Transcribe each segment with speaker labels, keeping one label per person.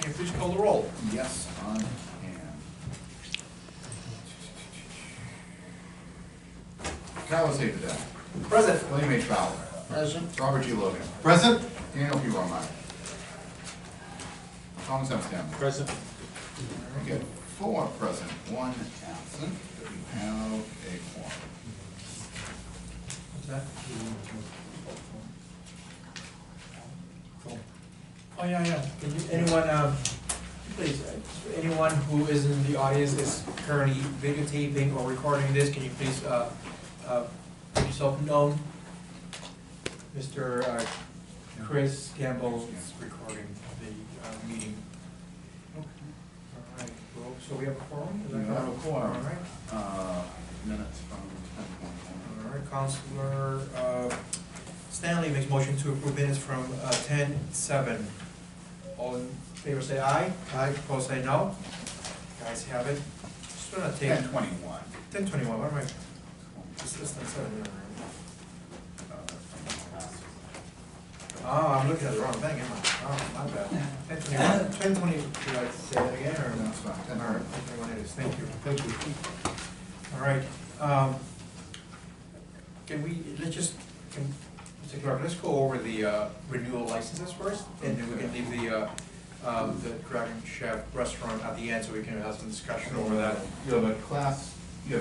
Speaker 1: can you please call the roll?
Speaker 2: Yes, I can. Carlos Havedan.
Speaker 1: Present.
Speaker 2: William H. Fowler.
Speaker 1: Present.
Speaker 2: Robert G. Logan.
Speaker 3: Present?
Speaker 2: Daniel P. Romine. Thomas M. Stanley.
Speaker 3: Present.
Speaker 2: We get 4 present, 1 absent. We have a quorum.
Speaker 1: What's that? Oh, yeah. Can you, anyone, please, anyone who is in the audience is currently videotaping or recording this, can you please, make yourself known? Mr. Chris Campbell is recording the, meeting. All right, well, so we have a quorum? Is that
Speaker 2: We have a
Speaker 1: correct?
Speaker 2: quorum.
Speaker 1: All right.
Speaker 2: Minutes from 10:1.
Speaker 1: All right, Counselor Stanley makes motion to approve minutes from 10:07. All in favor say aye. Aye. Opposed say no. Guys have it. Just wanna take
Speaker 2: 10:21.
Speaker 1: 10:21. What am I? This is 10:07. Oh, I'm looking at the wrong thing, am I? Oh, my bad. 10:21. 10:20. Should I say that again or no?
Speaker 2: That's fine.
Speaker 1: All right. 10:21 it is. Thank you.
Speaker 3: Thank you.
Speaker 1: All right, can we, Mr. Clerk, let's go over the renewal licenses first, and then we can leave the Dragon Chef restaurant at the end, so we can have some discussion over that.
Speaker 2: You have class 2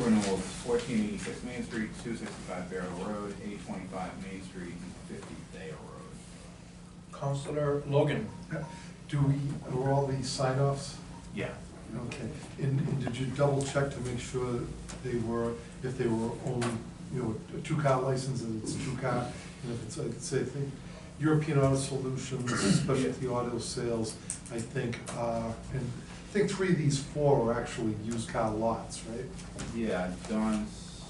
Speaker 2: renewals, 1486 Main Street, 265 Barrow Road, 825 Main Street, and 50 Thayer Road.
Speaker 1: Counselor Logan.
Speaker 3: Were all these sign-offs?
Speaker 2: Yeah.
Speaker 3: Okay. And did you double check to make sure they were, if they were only, a 2-car license, and it's 2-car, and if it's, I'd say, I think, European Auto Solutions, Specialty Auto Sales, I think, and I think 3 of these 4 are actually used car lots, right?
Speaker 2: Yeah, Don's,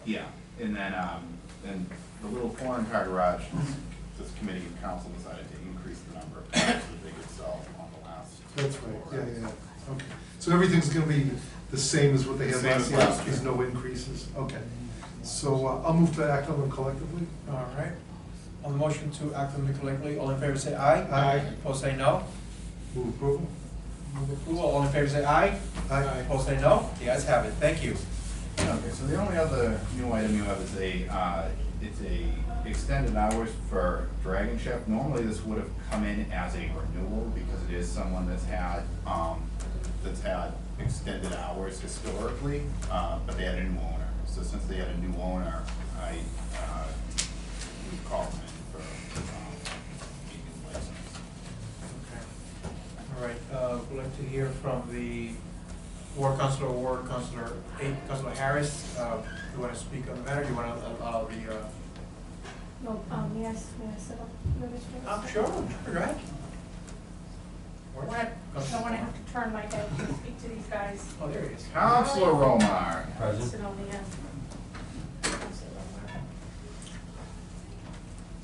Speaker 2: yeah, and then the little foreign car garage, this committee and council decided to increase the number of cars that they could sell on the last.
Speaker 3: That's right, yeah, okay. So everything's gonna be the same as what they had
Speaker 2: Same
Speaker 3: last
Speaker 2: as
Speaker 3: year?
Speaker 2: last year.
Speaker 3: There's no increases? Okay. So I'll move to act on them collectively.
Speaker 1: All right. On the motion to act on the collectively, all in favor say aye.
Speaker 3: Aye.
Speaker 1: Opposed say no.
Speaker 3: Move approval?
Speaker 1: Move approval, all in favor say aye.
Speaker 3: Aye.
Speaker 1: Opposed say no. The ayes have it. Thank you.
Speaker 2: Okay, so the only other new item you have is it's a extended hours for Dragon Chef. Normally this would have come in as a renewal because it is someone that's had extended hours historically, but they had a new owner. So since they had a new owner, we called them in for getting his license.
Speaker 1: All right, we'd like to hear from the Councilor Harris. You want to speak on the matter? Do you want to allow the?
Speaker 4: No, yes, sit up.
Speaker 1: Sure, go ahead.
Speaker 4: I want to have to turn my head to speak to these guys.
Speaker 1: Oh, there he is.
Speaker 2: Councilor Romar.
Speaker 4: Sit on the end.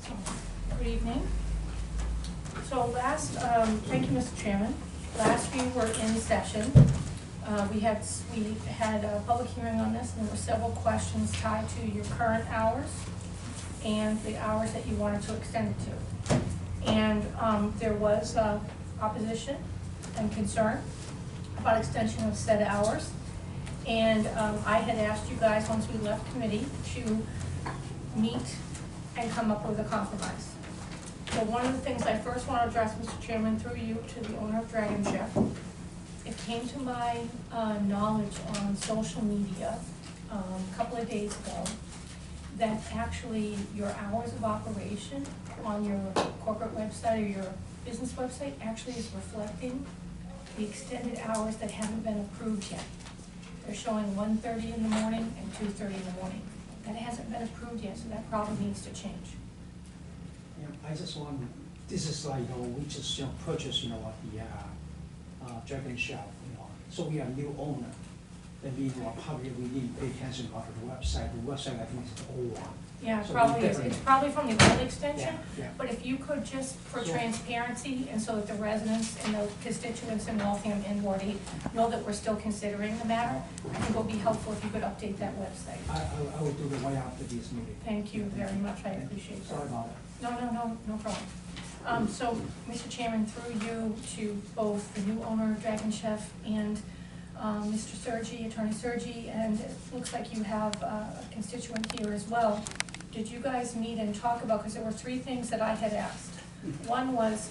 Speaker 4: So, good evening. So thank you, Mr. Chairman. Last we were in session. We had a public hearing on this, and there were several questions tied to your current hours and the hours that you wanted to extend it to. And there was opposition and concern about extension of said hours. And I had asked you guys, once we left committee, to meet and come up with a compromise. So one of the things I first want to address, Mr. Chairman, through you to the owner of Dragon Chef, it came to my knowledge on social media a couple of days ago that actually your hours of operation on your corporate website or your business website actually is reflecting the extended hours that haven't been approved yet. They're showing 1:30 in the morning and 2:30 in the morning. That hasn't been approved yet, so that probably needs to change.
Speaker 5: Yeah, I just want, this is like, we just, purchased, the Dragon Chef, so we are new owner. That means, probably we need to pay attention about the website. The website, I think, is the old one.
Speaker 4: Yeah, it
Speaker 5: So
Speaker 4: probably
Speaker 5: we
Speaker 4: is. It's
Speaker 5: definitely-
Speaker 4: probably from the old extension,
Speaker 5: Yeah.
Speaker 4: but if you could just, for
Speaker 5: So-
Speaker 4: transparency, and so that the residents and the constituents in Waltham and Ward 8 know that we're still considering the matter, I think it would be helpful if you could update that website.
Speaker 5: I will do it right after this meeting.
Speaker 4: Thank you very much, I appreciate
Speaker 5: Sorry
Speaker 4: that.
Speaker 5: about it.
Speaker 4: No problem. So, Mr. Chairman, through you to both the new owner of Dragon Chef and Mr. Sergi, Attorney Sergi, and it looks like you have a constituent here as well. Did you guys meet and talk about, because there were 3 things that I had asked. One was,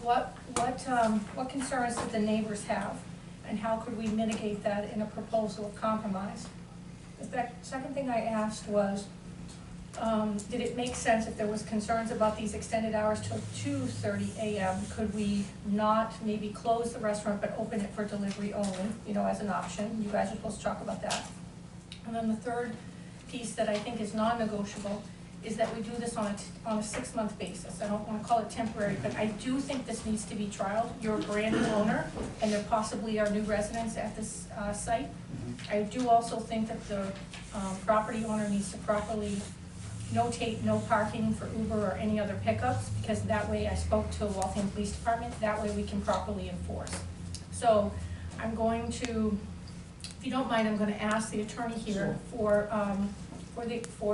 Speaker 4: what concerns did the neighbors have, and how could we mitigate that in a proposal of compromise? The second thing I asked was, did it make sense if there was concerns about these extended hours till 2:30 a.m., could we not maybe close the restaurant but open it for delivery only, you know, as an option? You guys are supposed to talk about that. And then the third piece that I think is non-negotiable is that we do this on a 6-month basis. I don't wanna call it temporary, but I do think this needs to be trialed. You're a brand new owner, and there possibly are new residents at this site. I do also think that the property owner needs to properly notate no parking for Uber or any other pickups, because that way, I spoke to Waltham Police Department, that way we can properly enforce. So I'm going to, if you don't mind, I'm gonna ask the attorney here for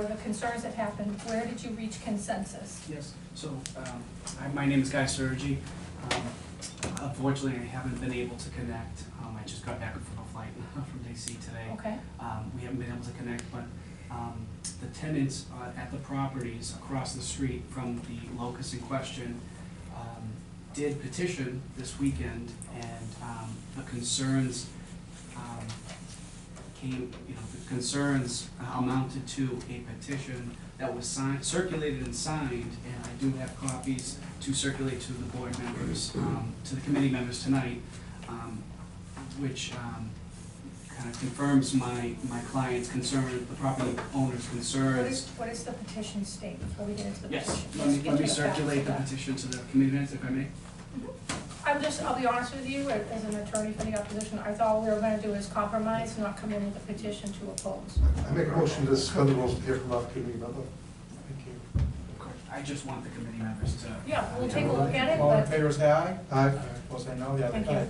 Speaker 4: the concerns that happened. Where did you reach consensus?
Speaker 6: Yes, so my name is Guy Sergi. Unfortunately, I haven't been able to connect. I just got back from a flight from DC today.
Speaker 4: Okay,
Speaker 6: We haven't been able to connect, but the tenants at the properties across the street from the locus in question did petition this weekend, and the concerns the concerns amounted to a petition that was circulated and signed, and I do have copies to circulate to the board members, to the committee members tonight, which kind of confirms my client's concern, the property owner's concerns.
Speaker 4: what is the petition state before we get into the
Speaker 6: Yes,
Speaker 4: petition?
Speaker 6: let me circulate the petition to the committee members, if I may.
Speaker 4: I'll be honest with you, as an attorney for the opposition, I thought what we were gonna do is compromise, not come in with a petition to oppose.
Speaker 3: I make a motion to suspend the rules and hear from our committee member. Thank you.
Speaker 6: I just want the committee members to.
Speaker 4: Yeah, we'll take a look at it,
Speaker 1: All in
Speaker 4: but,
Speaker 1: favor, say aye.
Speaker 3: Aye.
Speaker 1: Opposed, say no. The ayes
Speaker 4: Thank
Speaker 1: have it.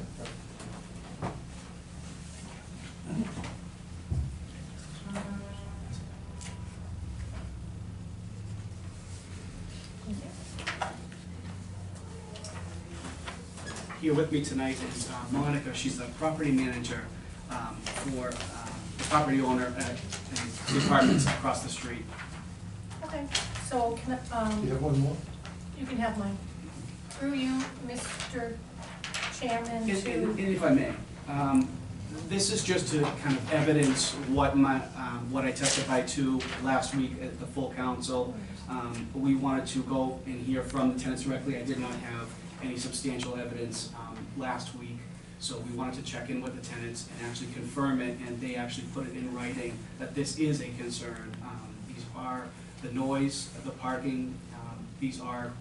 Speaker 6: Here with me tonight is Monica. She's the property manager for the property owner at the apartments across the street.
Speaker 4: okay, so can,
Speaker 3: Do you have one more?
Speaker 4: you can have mine. Through you, Mr. Chairman,
Speaker 6: And
Speaker 4: to,
Speaker 6: if I may, this is just to kind of evidence what I testified to last week at the full council. We wanted to go and hear from the tenants directly. I did not have any substantial evidence last week, so we wanted to check in with the tenants and actually confirm it, and they actually put it in writing that this is a concern. These are the noise, the parking, these are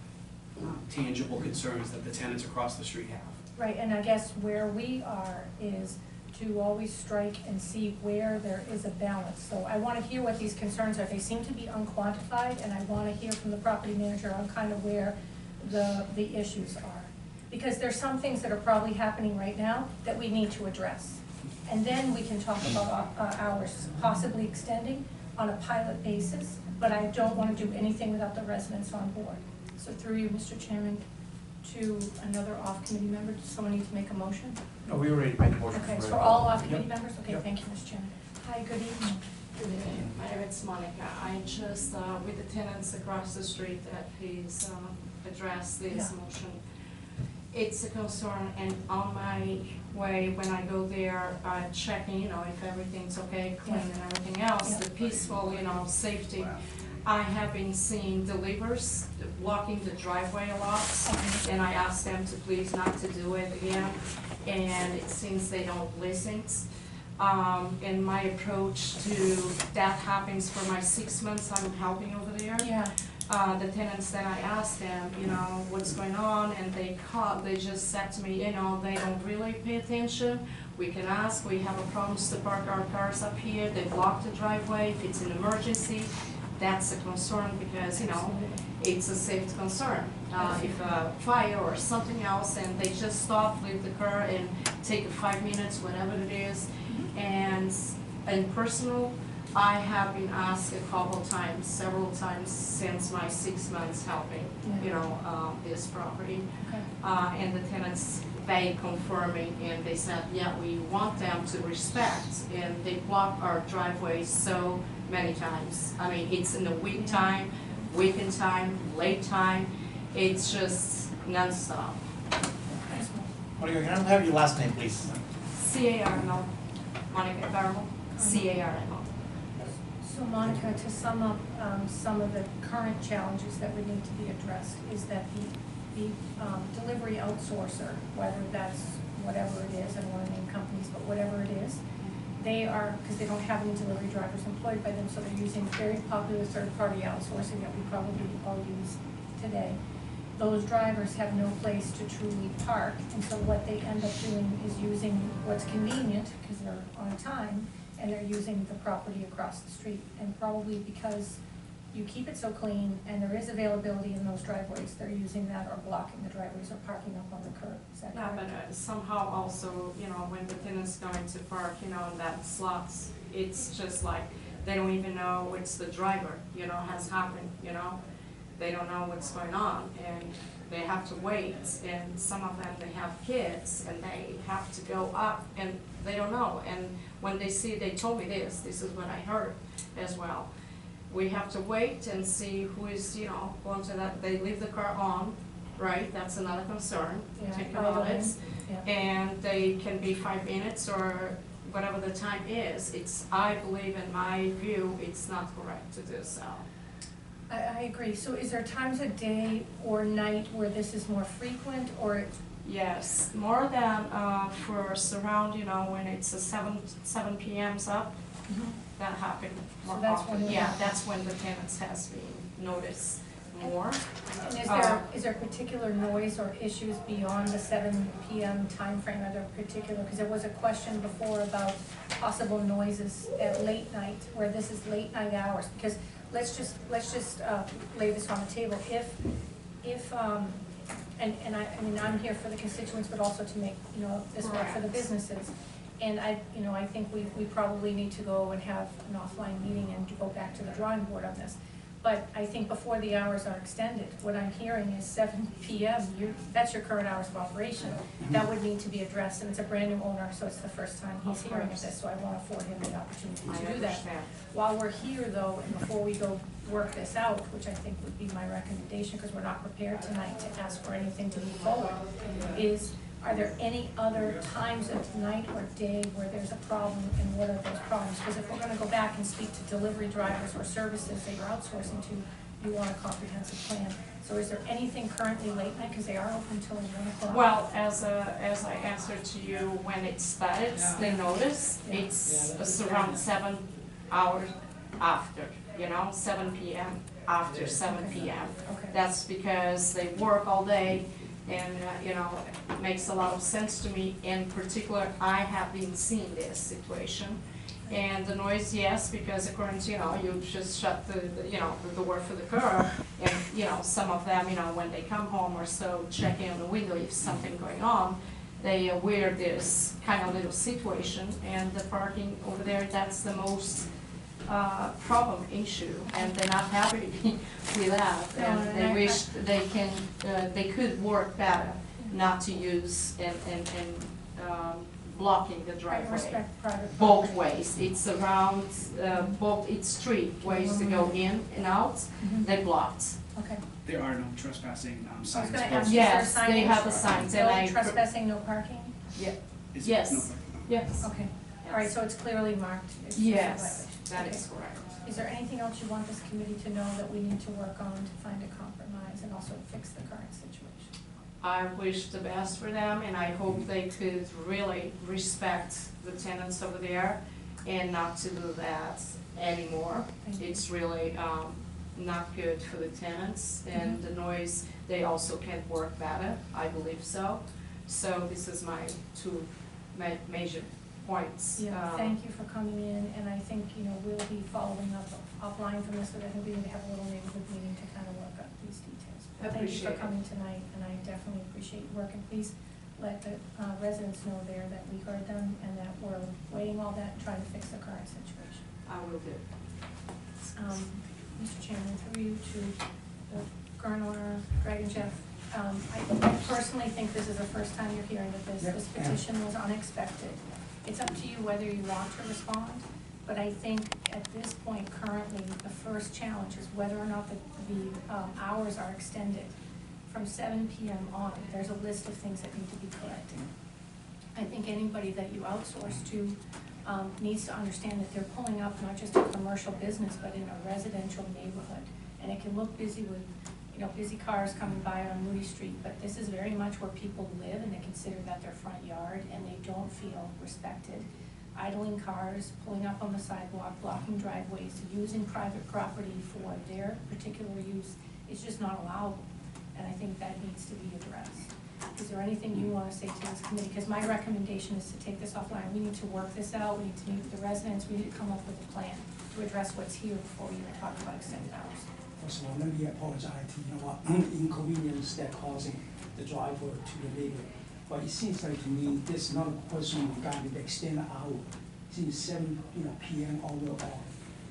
Speaker 6: tangible concerns that the tenants across the street have.
Speaker 4: right, and I guess where we are is to always strike and see where there is a balance. So I wanna hear what these concerns are. They seem to be unquantified, and I wanna hear from the property manager on kind of where the issues are. Because there's some things that are probably happening right now that we need to address. And then we can talk about hours possibly extending on a pilot basis, but I don't wanna do anything without the residents on board. So through you, Mr. Chairman, to another off-committee member, does someone need to make a motion?
Speaker 1: No, we already made the motion.
Speaker 4: Okay, so
Speaker 1: it.
Speaker 4: for all off-committee
Speaker 1: Yep.
Speaker 4: members? Okay,
Speaker 1: Yep.
Speaker 4: thank you, Mr. Chairman. Hi, good evening.
Speaker 7: Good evening, my name is Monica. I just, with the tenants across the street that please address this
Speaker 4: Yeah.
Speaker 7: motion. It's a concern, and on my way, when I go there, checking, if everything's okay, clean and everything else,
Speaker 4: Yeah.
Speaker 7: the peaceful, safety.
Speaker 2: Wow.
Speaker 7: I have been seeing delivers blocking the driveway a lot, and I asked them to please not to do it again, and it seems they don't listen. And my approach to that happens for my 6 months I'm helping over there.
Speaker 4: Yeah,
Speaker 7: The tenants, then I asked them, what's going on, and they just said to me, they don't really pay attention. We can ask, we have a problem to park our cars up here, they block the driveway, if it's an emergency, that's a concern because, it's a safety concern. If a fire or something else, and they just stop, leave the car and take 5 minutes, whatever it is. And personal, I have been asked a couple times, several times since my 6 months helping, this property.
Speaker 4: Okay.
Speaker 7: And the tenants, they confirming, and they said, yeah, we want them to respect, and they block our driveways so many times. I mean, it's in the week time, weekend time, late time, it's just nonstop.
Speaker 1: Monica, can I have your last name, please?
Speaker 7: C-A-R-M-O, Monica Carmel, C-A-R-M-O.
Speaker 4: So Monica, to sum up, some of the current challenges that would need to be addressed is that the delivery outsourcer, whether that's whatever it is, I don't want to name companies, but whatever it is, they are, because they don't have any delivery drivers employed by them, so they're using very popular third-party outsourcing that we probably all use today. Those drivers have no place to truly park, and so what they end up doing is using what's convenient, because they're on time, and they're using the property across the street. And probably because you keep it so clean and there is availability in those driveways, they're using that or blocking the driveways or parking up on the curb. Is that
Speaker 7: Yeah,
Speaker 4: correct?
Speaker 7: but somehow also, when the tenant's going to park, in that slots, it's just like, they don't even know what's the driver, has happened, They don't know what's going on, and they have to wait, and some of them, they have kids, and they have to go up, and they don't know. And when they see, they told me this is what I heard as well. We have to wait and see who is, going to that, they leave the car on, right? That's another concern,
Speaker 4: Yeah,
Speaker 7: think about it.
Speaker 4: yeah.
Speaker 7: And they can be 5 minutes or whatever the time is. I believe, in my view, it's not correct to do so.
Speaker 4: I agree. So is there times of day or night where this is more frequent, or?
Speaker 7: Yes, more than for surround, when it's a 7 p.m.'s up, that happened more
Speaker 4: So that's
Speaker 7: often.
Speaker 4: when it
Speaker 7: Yeah,
Speaker 4: happens.
Speaker 7: that's when the tenants has been noticed more.
Speaker 4: And is there particular noise or issues beyond the 7 p.m. timeframe? Are there particular, because there was a question before about possible noises at late night, where this is late night hours, because let's just lay this on the table. If and I mean, I'm here for the constituents, but also to make, this work for the
Speaker 7: Correct.
Speaker 4: businesses. And I think we probably need to go and have an offline meeting and to go back to the drawing board on this. But I think before the hours are extended, what I'm hearing is 7 p.m., that's your current hours of operation. That would need to be addressed, and it's a brand-new owner, so it's the first time he's
Speaker 7: Of
Speaker 4: hearing of
Speaker 7: course.
Speaker 4: this, so I want to afford him the opportunity
Speaker 7: I
Speaker 4: to do that.
Speaker 7: understand.
Speaker 4: While we're here, though, and before we go work this out, which I think would be my recommendation, because we're not prepared tonight to ask for anything to move forward, is, are there any other times of night or day where there's a problem, and what are those problems? Because if we're gonna go back and speak to delivery drivers or services that you're outsourcing to, you want a comprehensive plan. So is there anything currently late night, because they are open until 1 o'clock?
Speaker 7: Well, as I answered to you, when it started, they notice it's around 7 hours after, 7 p.m., after 7 p.m.
Speaker 4: Okay.
Speaker 7: That's because they work all day, and, it makes a lot of sense to me. In particular, I have been seeing this situation. And the noise, yes, because according to, you just shut the door for the car, and, some of them, when they come home or so, checking on the window if something going on, they are aware there's kind of little situation, and the parking over there, that's the most problem issue, and they're not happy with that,
Speaker 4: No,
Speaker 7: and
Speaker 4: and
Speaker 7: they
Speaker 4: I-
Speaker 7: wish they could work better, not to use and blocking the
Speaker 4: I
Speaker 7: driveway.
Speaker 4: respect private
Speaker 7: Both
Speaker 4: property.
Speaker 7: ways, it's around, it's three ways to go in and out,
Speaker 4: Mhm.
Speaker 7: they blocked.
Speaker 4: Okay.
Speaker 6: There are no trespassing
Speaker 4: I was
Speaker 6: signs.
Speaker 4: gonna
Speaker 6: posted.
Speaker 4: ask, is there
Speaker 7: Yes, they
Speaker 4: signage?
Speaker 7: have the signs, and
Speaker 4: No
Speaker 7: I.
Speaker 4: trespassing, no parking?
Speaker 6: Is-
Speaker 7: Yes.
Speaker 6: no,
Speaker 7: Yes.
Speaker 4: Okay, all right, so it's clearly marked. It's just a
Speaker 7: Yes,
Speaker 4: violation.
Speaker 7: that
Speaker 4: Okay.
Speaker 7: is correct.
Speaker 4: Is there anything else you want this committee to know that we need to work on to find a compromise and also fix the current situation?
Speaker 7: I wish the best for them, and I hope they could really respect the tenants over there and not to do that anymore.
Speaker 4: Thank you.
Speaker 7: It's really not good for the tenants, and the noise, they also can work better, I believe so. So this is my two major points.
Speaker 4: Yeah, thank you for coming in, and I think, we'll be following up offline from this, but I think we need to have a little neighborhood meeting to kind of work out these details. But Thank you
Speaker 7: Appreciate
Speaker 4: for
Speaker 7: it.
Speaker 4: coming tonight, and I definitely appreciate your work, and please let the residents know there that we heard them and that we're weighing all that and trying to fix the current situation.
Speaker 7: I will do.
Speaker 4: Mr. Chairman, through you to the Colonel Dragon Jeff. I personally think this is the first time you're hearing of this.
Speaker 5: Yep.
Speaker 4: This petition was unexpected. It's up to you whether you want to respond, but I think at this point currently, the first challenge is whether or not the hours are extended from 7 PM on. There's a list of things that need to be corrected. I think anybody that you outsource to needs to understand that they're pulling up not just a commercial business, but in a residential neighborhood. And it can look busy with, busy cars coming by on Moody Street, but this is very much where people live and they consider that their front yard and they don't feel respected. Idling cars, pulling up on the sidewalk, blocking driveways, using private property for their particular use is just not allowable. And I think that needs to be addressed. Is there anything you want to say to this committee? Because my recommendation is to take this offline. We need to work this out. We need to meet with the residents. We need to come up with a plan to address what's here before we even talk about extended hours.
Speaker 5: First of all, let me apologize to inconvenience that causing the driver to the neighbor. But it seems like to me, this is not a question regarding the extended hour. Since 7 PM all the way on.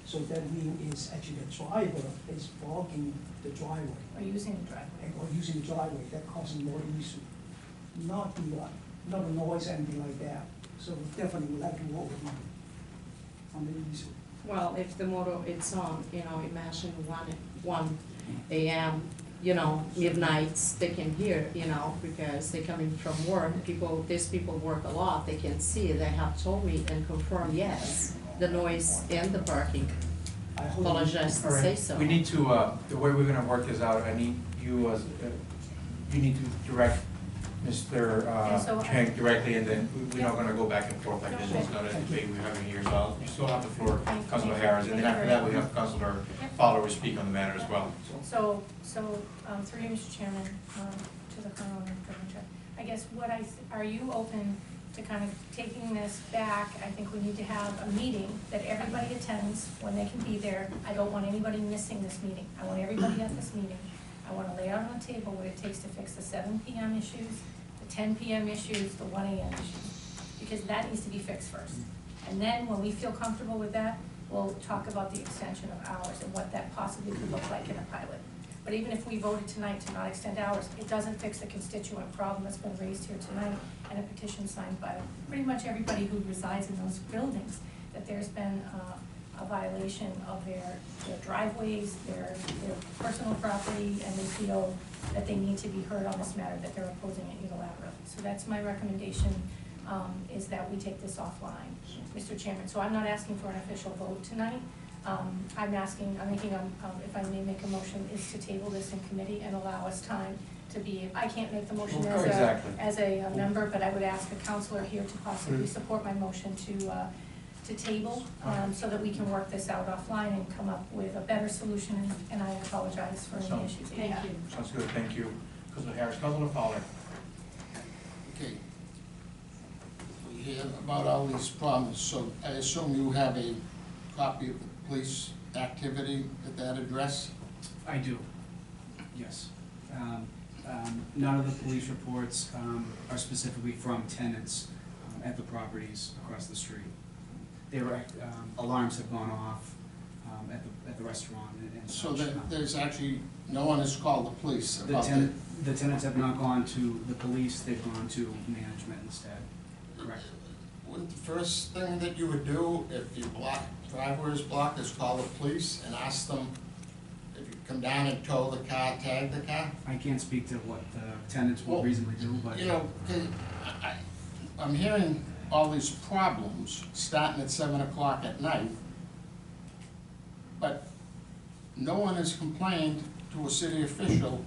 Speaker 5: So that means is actually the driver is blocking the driveway.
Speaker 4: Or using the driveway.
Speaker 5: Or using the driveway, that causing more issue. Not the noise, anything like that. So we definitely would like to work on the issue.
Speaker 7: Well, if the motor it's on, imagine 1 AM, midnights, they can hear, because they're coming from work. These people work a lot, they can see, they have told me and confirmed, yes, the noise and the parking.
Speaker 5: I hope.
Speaker 7: Apologize to
Speaker 1: All
Speaker 7: say
Speaker 1: right,
Speaker 7: so.
Speaker 1: we need to, the way we're gonna work this out, I need you as, you need to direct Mr.
Speaker 4: so I-
Speaker 1: Chang directly, and then we're not gonna go back and forth like this, it's not a debate we're having here, so you still have the floor, Councilor Harris, and then after that, we have Councilor Fowler speak on the matter as well.
Speaker 4: So, through you, Mr. Chairman, to the Colonel and Director, I guess are you open to kind of taking this back? I think we need to have a meeting that everybody attends when they can be there. I don't want anybody missing this meeting. I want everybody at this meeting. I want to lay out on the table what it takes to fix the 7 PM issues, the 10 PM issues, the 1 AM issues, because that needs to be fixed first. And then when we feel comfortable with that, we'll talk about the extension of hours and what that possibly could look like in a pilot. But even if we voted tonight to not extend hours, it doesn't fix the constituent problem that's been raised here tonight and a petition signed by pretty much everybody who resides in those buildings, that there's been a violation of their driveways, their personal property, and they feel that they need to be heard on this matter, that they're opposing it unilaterally. So that's my recommendation, is that we take this offline, Mr. Chairman. So I'm not asking for an official vote tonight. If I may make a motion, is to table this in committee and allow us time to be, I can't make the motion
Speaker 1: Exactly.
Speaker 4: as a member, but I would ask a counselor here to possibly support my motion to table, so that we can work this out offline and come up with a better solution, and I apologize for any issues that you have.
Speaker 1: Sounds good, thank you. Councilor Harris, Councilor Fowler.
Speaker 8: Okay. We hear about all these problems, so I assume you have a copy of the police activity at that address?
Speaker 6: I do, yes. None of the police reports are specifically from tenants at the properties across the street. Alarms have gone off at the restaurant and
Speaker 8: So
Speaker 6: such.
Speaker 8: there's actually, no one has called the police
Speaker 6: The
Speaker 8: about
Speaker 6: the tenants have not gone to the police, they've gone to management instead, correct?
Speaker 8: Wouldn't the first thing that you would do if your driveway is blocked is call the police and ask them if you come down and tow the car, tag the car?
Speaker 6: I can't speak to what the tenants will
Speaker 8: Well,
Speaker 6: reasonably do, but.
Speaker 8: You know, 'cause I'm hearing all these problems starting at 7 o'clock at night, but no one has complained to a city official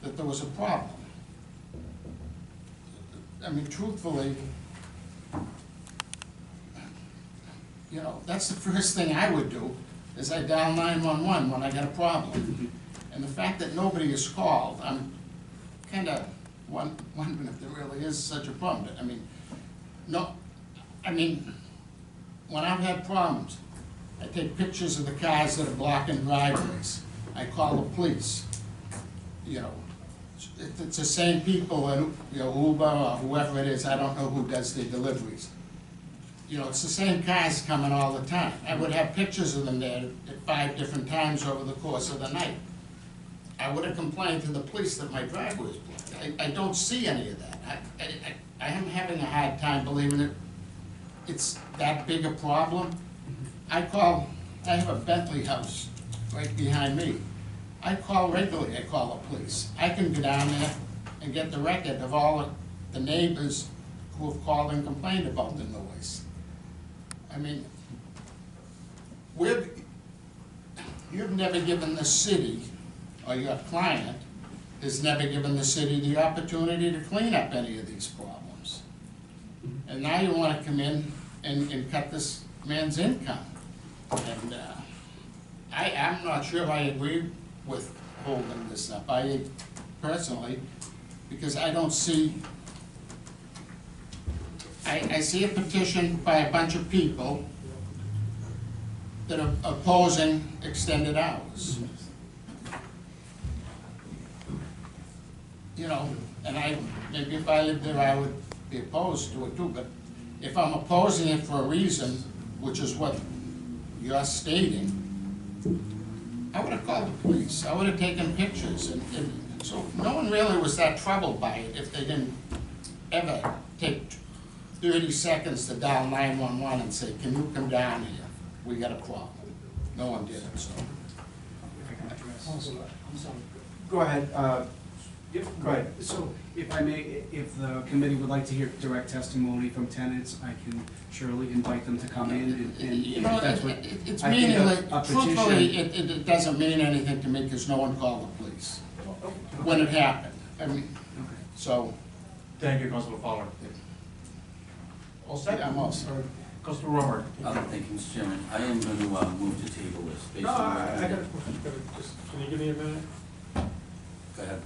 Speaker 8: that there was a problem. I mean, truthfully, that's the first thing I would do, is I dial 911 when I got a problem. And the fact that nobody is called, I'm kinda wondering if there really is such a problem. When I've had problems, I take pictures of the cars that are blocking driveways. I call the police. It's the same people, Uber or whoever it is, I don't know who does the deliveries. you know, it's the same cars coming all the time. I would have pictures of them there at 5 different times over the course of the night. I would have complained to the police that my driveway was blocked. I don't see any of that. I am having a hard time believing it. It's that big a problem. I have a Bentley house right behind me. I call regularly, I call the police. I can go down there and get the record of all the neighbors who have called and complained about the noise. I mean, you've never given the city, or your client has never given the city the opportunity to clean up any of these problems. And now you wanna come in and cut this man's income. And, I'm not sure I agree with holding this up, I personally, because I don't see, I see a petition by a bunch of people that are opposing extended hours. You know, and maybe if I lived there, I would be opposed to it too, but if I'm opposing it for a reason, which is what you're stating, I would have called the police, I would have taken pictures, and so no one really was that troubled by it if they didn't ever take 30 seconds to dial 911 and say, can you come down here, we got a problem. No one did it, so.
Speaker 5: Counselor, I'm sorry.
Speaker 1: Go ahead,
Speaker 6: Yep.
Speaker 1: Go ahead.
Speaker 6: So if I may, if the committee would like to hear direct testimony from tenants, I can surely invite them to come in and
Speaker 8: You know,
Speaker 6: if that's what.
Speaker 8: it's
Speaker 6: I think
Speaker 8: meaningless,
Speaker 6: a petition-
Speaker 8: truthfully, it doesn't mean anything to me because no one called the police when it happened. I mean,
Speaker 6: Okay.
Speaker 8: so,
Speaker 1: thank you, Councilor Fowler. All set?
Speaker 8: I'm all set.
Speaker 1: Councilor Romer.
Speaker 9: Thank you, Mr. Chairman. I am going to move to table this. based
Speaker 10: No,
Speaker 9: on
Speaker 10: I
Speaker 9: what-
Speaker 10: got a question. Can you give me a minute?
Speaker 9: Go ahead.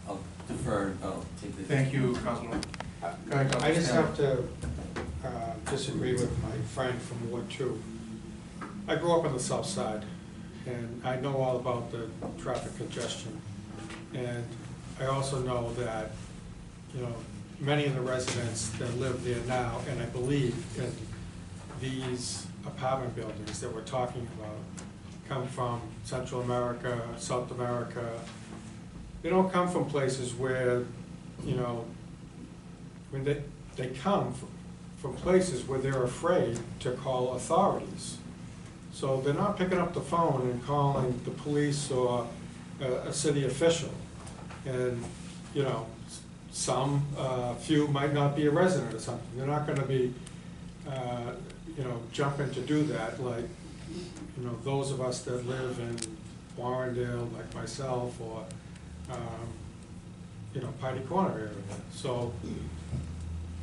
Speaker 9: I'll defer, I'll take the.
Speaker 1: Thank you, Councilor. Go ahead, Councilor
Speaker 10: I just
Speaker 1: Stanley.
Speaker 10: have to disagree with my friend from Ward 2. I grew up on the south side, and I know all about the traffic congestion. And I also know that, you know, many of the residents that live there now, and I believe in these apartment buildings that we're talking about, come from Central America, South America. They don't come from places where, you know, when they come from places where they're afraid to call authorities. So they're not picking up the phone and calling the police or a city official. And, you know, some, few might not be a resident or something. They're not gonna be, you know, jumping to do that like, you know, those of us that live in Warrendale, like myself, or, you know, Piety Corner area. So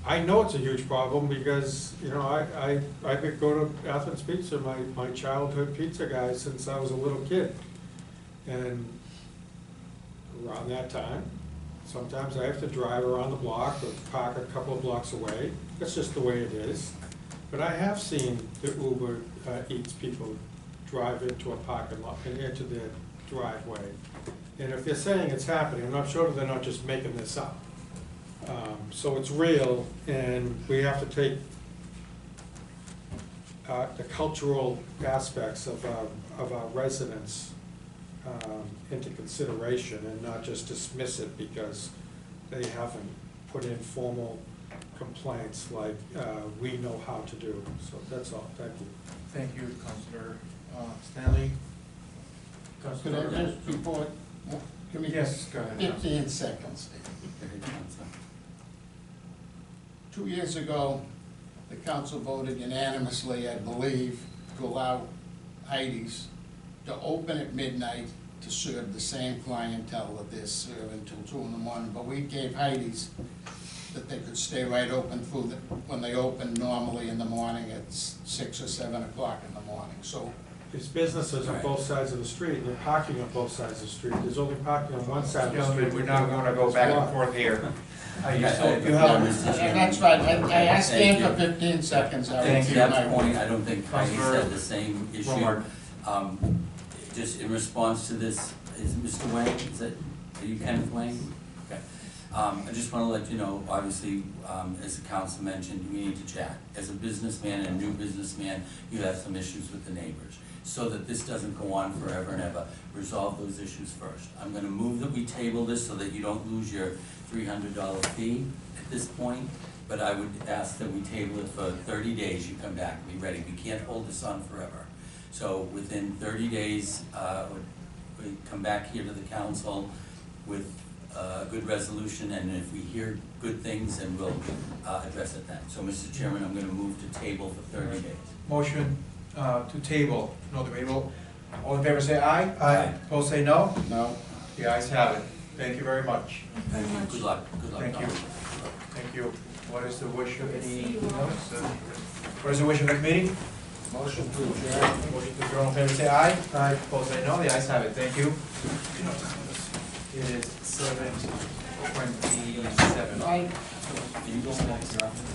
Speaker 10: I know it's a huge problem because, you know, I could go to Athens Pizza, my childhood pizza guy, since I was a little kid. And around that time, sometimes I have to drive around the block or park a couple of blocks away. That's just the way it is. But I have seen the Uber Eats people drive into a parking lot and into their driveway. And if they're saying it's happening, I'm not sure that they're not just making this up. So it's real, and we have to take the cultural aspects of our residents into consideration and not just dismiss it because they haven't put in formal complaints like we know how to do. So that's all. Thank you.
Speaker 1: Thank you, Councilor Stanley.
Speaker 8: could I
Speaker 1: Councilor.
Speaker 8: just report, give me
Speaker 1: Yes, go ahead.
Speaker 8: 15 seconds.
Speaker 9: Go ahead, Counselor.
Speaker 8: 2 years ago, the council voted unanimously, I believe, to allow Heidi's to open at midnight to serve the same clientele that they're serving until 2 in the morning. But we gave Heidi's that they could stay right open through when they open normally in the morning at 6 or 7 o'clock in the morning. So
Speaker 10: There's businesses on both sides of the street, and they're parking on both sides of the street. There's only parking on one side of the street.
Speaker 1: We're not gonna go back and forth here. You still, you
Speaker 9: No,
Speaker 1: have,
Speaker 9: Mr. Chairman.
Speaker 8: that's right, I asked
Speaker 9: Thank
Speaker 8: Dan
Speaker 9: you.
Speaker 8: for 15 seconds. I
Speaker 1: Thank
Speaker 8: will
Speaker 9: To
Speaker 8: keep my
Speaker 9: that
Speaker 8: word.
Speaker 9: point, I don't think Heidi
Speaker 1: Counselor
Speaker 9: said the same issue.
Speaker 1: Romer.
Speaker 9: Just in response to this, is Mr. Wang, are you Kenneth Wang? Okay. I just wanna let you know, obviously, as the council mentioned, we need to chat. As a businessman and a new businessman, you have some issues with the neighbors. So that this doesn't go on forever and ever, resolve those issues first. I'm gonna move that we table this so that you don't lose your $300 fee at this point, but I would ask that we table it for 30 days, you come back and be ready. We can't hold this on forever. So within 30 days, we come back here to the council with a good resolution, and if we hear good things, then we'll address it then. So, Mr. Chairman, I'm gonna move to table for 30 days.
Speaker 1: Motion to table, no debate. All in favor say aye.
Speaker 3: Aye.
Speaker 1: Opposed say no.
Speaker 8: No,
Speaker 1: The ayes have it. Thank you very much.
Speaker 9: Thank you, good luck, good luck.
Speaker 1: Thank you.
Speaker 9: Don.
Speaker 1: Thank you. What is the wish of any, what is the wish of the committee?
Speaker 8: motion to adjourn.
Speaker 1: Motion to adjourn, all in favor say aye. Aye. Opposed say no. The ayes have it. Thank you. It is 7:27.
Speaker 8: Aye.
Speaker 9: Can you go back to your office?